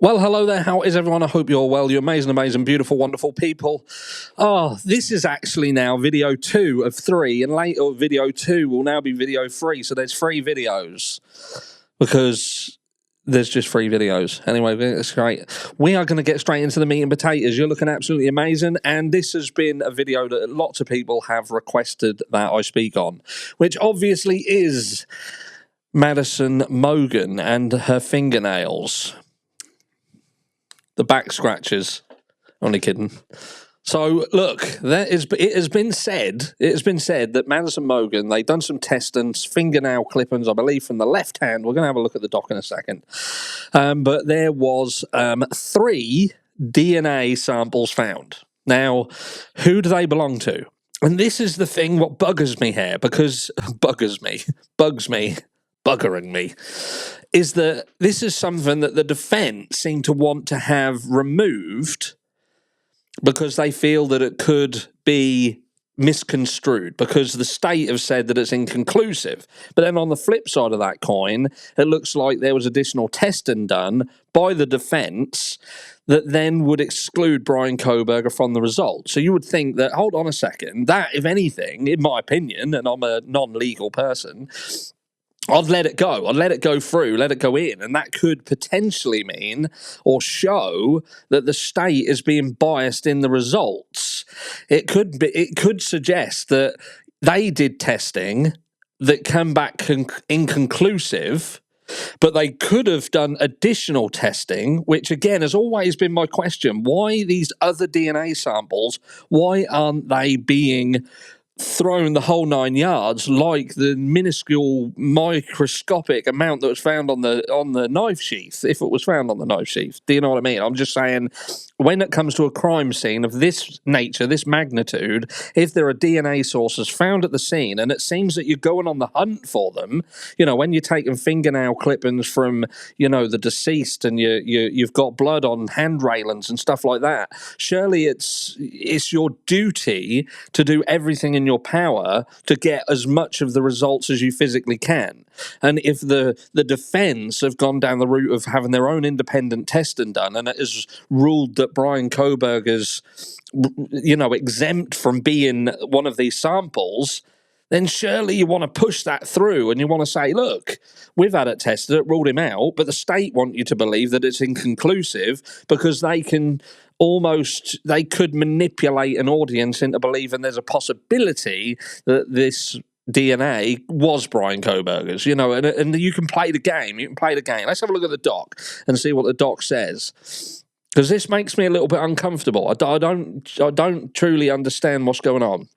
Well, hello there. How is everyone? I hope you're well. You're amazing, beautiful, wonderful people. Oh, this is actually now video 2 of 3, and later video 2 will now be video 3. So there's 3 videos because there's just 3 videos. Anyway, that's great. We are going to get straight into the meat and potatoes. You're looking absolutely amazing, and this has been a video that lots of people have requested that I speak on, which obviously is Maddison Mogen and her fingernails. The back scratches. Only kidding. So, look, it has been said that Maddison Mogen, they've done some testing, fingernail clippings, I believe, from the left hand. We're going to have a look at the doc in a second. But there was 3 DNA samples found. Now, who do they belong to? And this is the thing what buggers me here, because buggering me, is that this is something that the defense seem to want to have removed because they feel that it could be misconstrued, because the state have said that it's inconclusive. But then on the flip side of that coin, it looks like there was additional testing done by the defense that then would exclude Bryan Kohberger from the result. So you would think that, hold on a second, that, if anything, in my opinion, and I'm a non-legal person, I'd let it go. I'd let it go through, let it go in. And that could potentially mean or show that the state is being biased in the results. It could suggest that they did testing that came back inconclusive, but they could have done additional testing, which again has always been my question. Why these other DNA samples? Why aren't they being thrown the whole 9 yards, like the minuscule microscopic amount that was found on the knife sheath, if it was found on the knife sheath? Do you know what I mean? I'm just saying, when it comes to a crime scene of this nature, this magnitude, if there are DNA sources found at the scene, and it seems that you're going on the hunt for them, you know, when you're taking fingernail clippings from, you know, the deceased, and you've got blood on hand railings and stuff like that, surely it's your duty to do everything in your power to get as much of the results as you physically can. And if the defense have gone down the route of having their own independent testing done, and it is ruled that Bryan Kohberger's, you know, exempt from being one of these samples, then surely you want to push that through, and you want to say, look, we've had it tested, it ruled him out, but the state want you to believe that it's inconclusive because they could manipulate an audience into believing there's a possibility that this DNA was Bryan Kohberger's, you know, and you can play the game. Let's have a look at the doc and see what the doc says, because this makes me a little bit uncomfortable. I don't truly understand what's going on.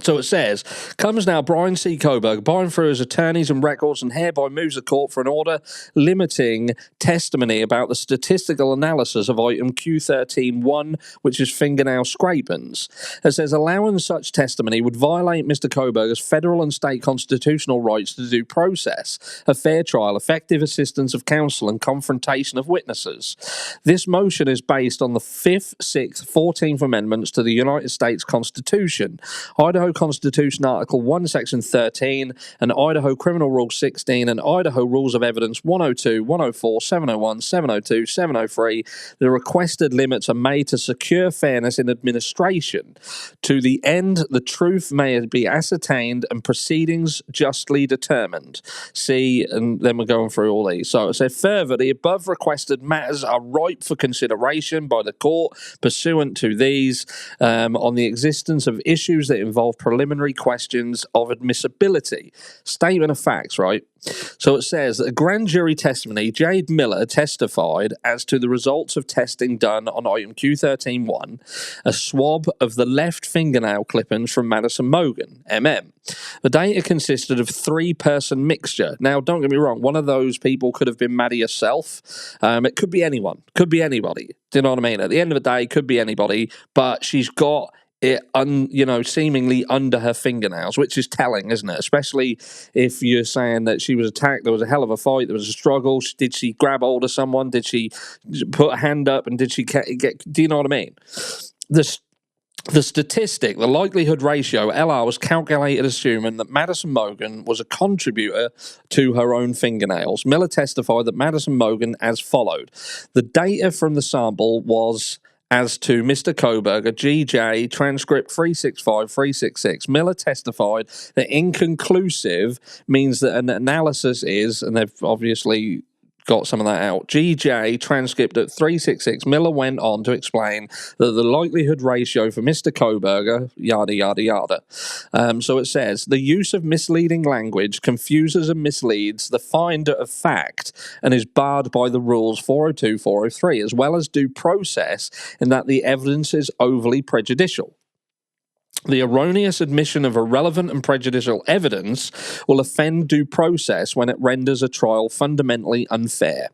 So it says, comes now Bryan C. Kohberger, Bryan through his attorneys and records, and hereby moves the court for an order limiting testimony about the statistical analysis of item Q13.1, which is fingernail scrapings. It says, allowing such testimony would violate Mr. Kohberger's federal and state constitutional rights to due process, a fair trial, effective assistance of counsel, and confrontation of witnesses. This motion is based on the 5th, 6th, 14th Amendments to the United States Constitution, Idaho Constitution Article 1, Section 13, and Idaho Criminal Rule 16, and Idaho Rules of Evidence 102, 104, 701, 702, 703. The requested limits are made to secure fairness in administration, to the end the truth may be ascertained and proceedings justly determined. See, and then we're going through all these. So it says, further, the above requested matters are ripe for consideration by the court pursuant to these on the existence of issues that involve preliminary questions of admissibility. Statement of facts, right? So it says that a grand jury testimony, Jade Miller testified as to the results of testing done on item Q13.1, a swab of the left fingernail clippings from Maddison Mogen, MM. The data consisted of 3-person mixture. Now, don't get me wrong, one of those people could have been Maddie herself. It could be anyone, could be anybody. Do you know what I mean? At the end of the day, it could be anybody, but she's got it, seemingly under her fingernails, which is telling, isn't it? Especially if you're saying that she was attacked, there was a hell of a fight, there was a struggle. Did she grab hold of someone? Did she put a hand up? And did she get? Do you know what I mean? The statistic, the likelihood ratio, LR was calculated assuming that Maddison Mogen was a contributor to her own fingernails. Miller testified that Maddison Mogen as followed. The data from the sample was as to Mr. Kohberger, GJ, transcript 365366. Miller testified that inconclusive means that an analysis is, and they've obviously got some of that out. GJ transcript at 366. Miller went on to explain that the likelihood ratio for Mr. Kohberger, yada, yada, yada. So it says, the use of misleading language confuses and misleads the finder of fact and is barred by the rules 402, 403, as well as due process in that the evidence is overly prejudicial. The erroneous admission of irrelevant and prejudicial evidence will offend due process when it renders a trial fundamentally unfair.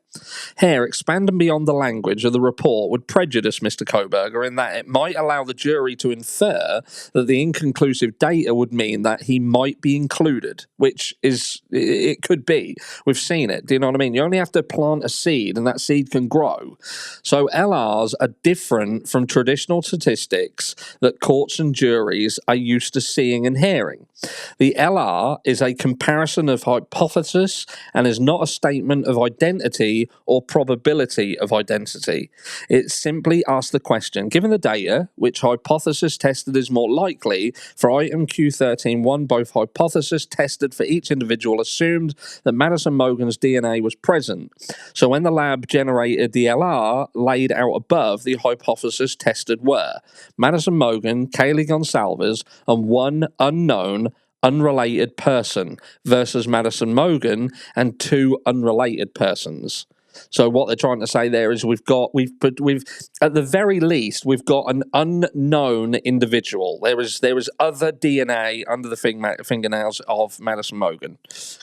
Here, expanding beyond the language of the report would prejudice Mr. Kohberger in that it might allow the jury to infer that the inconclusive data would mean that he might be included, which is, it could be. We've seen it. Do you know what I mean? You only have to plant a seed and that seed can grow. So LRs are different from traditional statistics that courts and juries are used to seeing and hearing. The LR is a comparison of hypothesis and is not a statement of identity or probability of identity. It simply asks the question, given the data, which hypothesis tested is more likely, for item Q13.1, both hypothesis tested for each individual assumed that Maddison Mogen's DNA was present. So when the lab generated the LR laid out above, the hypothesis tested were Maddison Mogen, Kaylee Gonsalves, and one unknown unrelated person versus Maddison Mogen and two unrelated persons. So what they're trying to say there is we've at the very least we've got an unknown individual. There is other DNA under the fingernails of Maddison Mogen.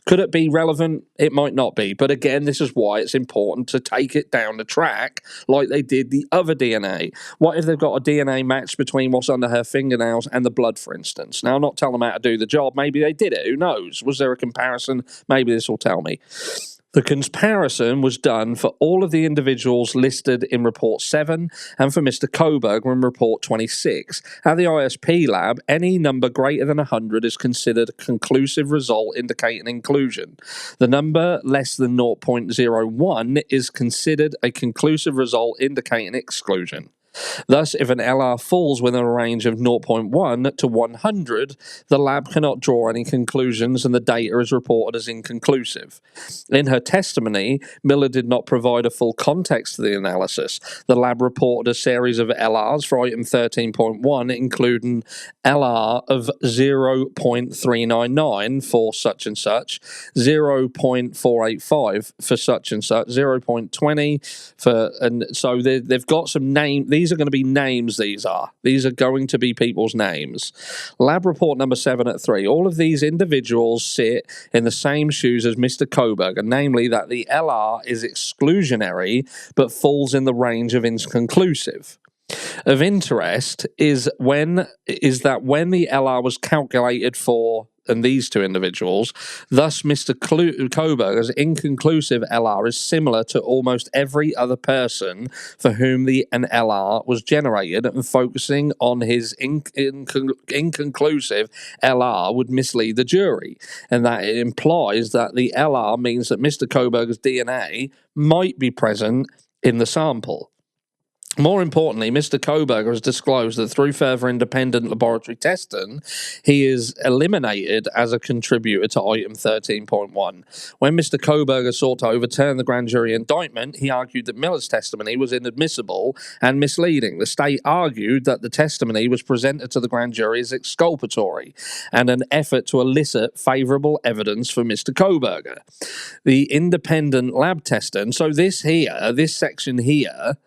Could it be relevant? It might not be. But again, this is why it's important to take it down the track like they did the other DNA. What if they've got a DNA match between what's under her fingernails and the blood, for instance? Now, I'm not telling them how to do the job. Maybe they did it. Who knows? Was there a comparison? Maybe this will tell me. The comparison was done for all of the individuals listed in Report 7 and for Mr. Kohberger in Report 26. At the ISP lab, any number greater than 100 is considered a conclusive result indicating inclusion. The number less than 0.01 is considered a conclusive result indicating exclusion. Thus, if an LR falls within a range of 0.1 to 100, the lab cannot draw any conclusions and the data is reported as inconclusive. In her testimony, Miller did not provide a full context to the analysis. The lab reported a series of LRs for item 13.1, including LR of 0.399 for such and such, 0.485 for such and such, 0.20 for, and so they've got some name. These are going to be names, these are going to be people's names. Lab report number 7 at 3. All of these individuals sit in the same shoes as Mr. Kohberger, namely that the LR is exclusionary but falls in the range of inconclusive. Of interest is that when the LR was calculated for and these two individuals, thus Mr. Kohberger's inconclusive LR is similar to almost every other person for whom an LR was generated, and focusing on his inconclusive LR would mislead the jury, and that it implies that the LR means that Mr. Kohberger's DNA might be present in the sample. More importantly, Mr. Kohberger has disclosed that through further independent laboratory testing, he is eliminated as a contributor to item 13.1. When Mr. Kohberger sought to overturn the grand jury indictment, he argued that Miller's testimony was inadmissible and misleading. The state argued that the testimony was presented to the grand jury as exculpatory and an effort to elicit favorable evidence for Mr. Kohberger. The independent lab testing, so this section here,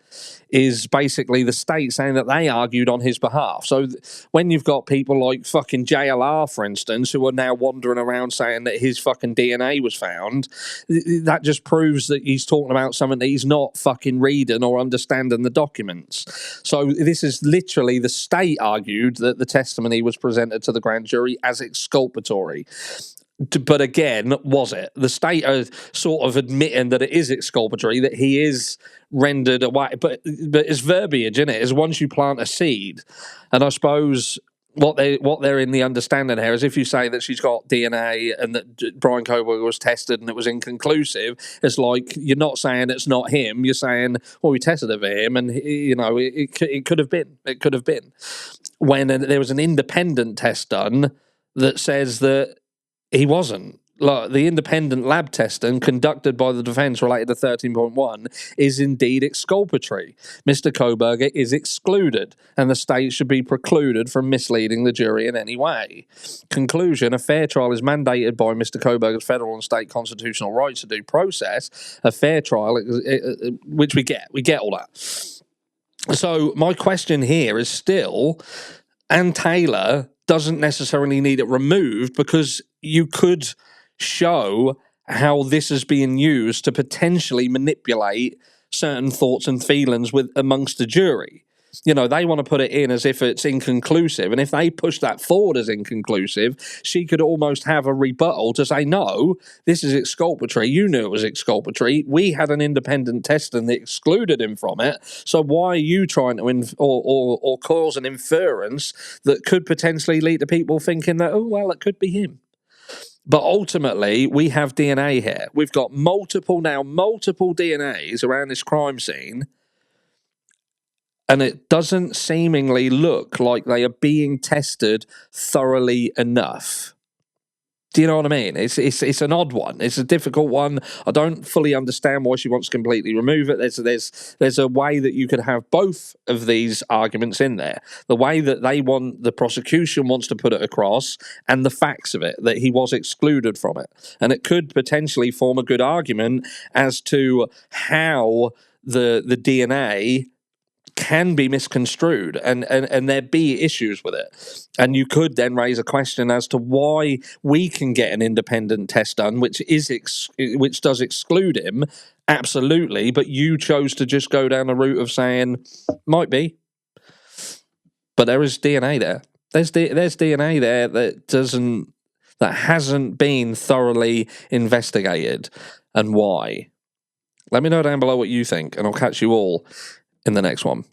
is basically the state saying that they argued on his behalf. So when you've got people like fucking JLR, for instance, who are now wandering around saying that his fucking DNA was found, that just proves that he's talking about something that he's not fucking reading or understanding the documents. So this is literally the state argued that the testimony was presented to the grand jury as exculpatory. But again, was it? The state are sort of admitting that it is exculpatory, that he is rendered away. But it's verbiage, isn't it? It's once you plant a seed, and I suppose what they're in the understanding here is if you say that she's got DNA and that Bryan Kohberger was tested and it was inconclusive, it's like you're not saying it's not him. You're saying, well, we tested it for him, and it could have been. It could have been when there was an independent test done that says that he wasn't. Like, the independent lab testing conducted by the defence related to 13.1 is indeed exculpatory. Mr. Kohberger is excluded, and the state should be precluded from misleading the jury in any way. Conclusion: a fair trial is mandated by Mr. Kohberger's federal and state constitutional rights to due process. A fair trial, which we get all that. So my question here is still, Ann Taylor doesn't necessarily need it removed, because you could show how this is being used to potentially manipulate certain thoughts and feelings amongst the jury. You know, they want to put it in as if it's inconclusive, and if they push that forward as inconclusive, she could almost have a rebuttal to say, no, this is exculpatory. You knew it was exculpatory. We had an independent test and they excluded him from it. So why are you trying to or cause an inference that could potentially lead to people thinking that, oh, well, it could be him? But ultimately, we have DNA here. We've got multiple DNAs around this crime scene, and it doesn't seemingly look like they are being tested thoroughly enough. Do you know what I mean? It's an odd one. It's a difficult one. I don't fully understand why she wants to completely remove it. There's a way that you could have both of these arguments in there. The way that the prosecution wants to put it across, and the facts of it, that he was excluded from it. And it could potentially form a good argument as to how the DNA can be misconstrued and there be issues with it. And you could then raise a question as to why we can get an independent test done, which does exclude him, absolutely, but you chose to just go down the route of saying, might be. But there is DNA there. There's DNA there that hasn't been thoroughly investigated. And why? Let me know down below what you think, and I'll catch you all in the next one.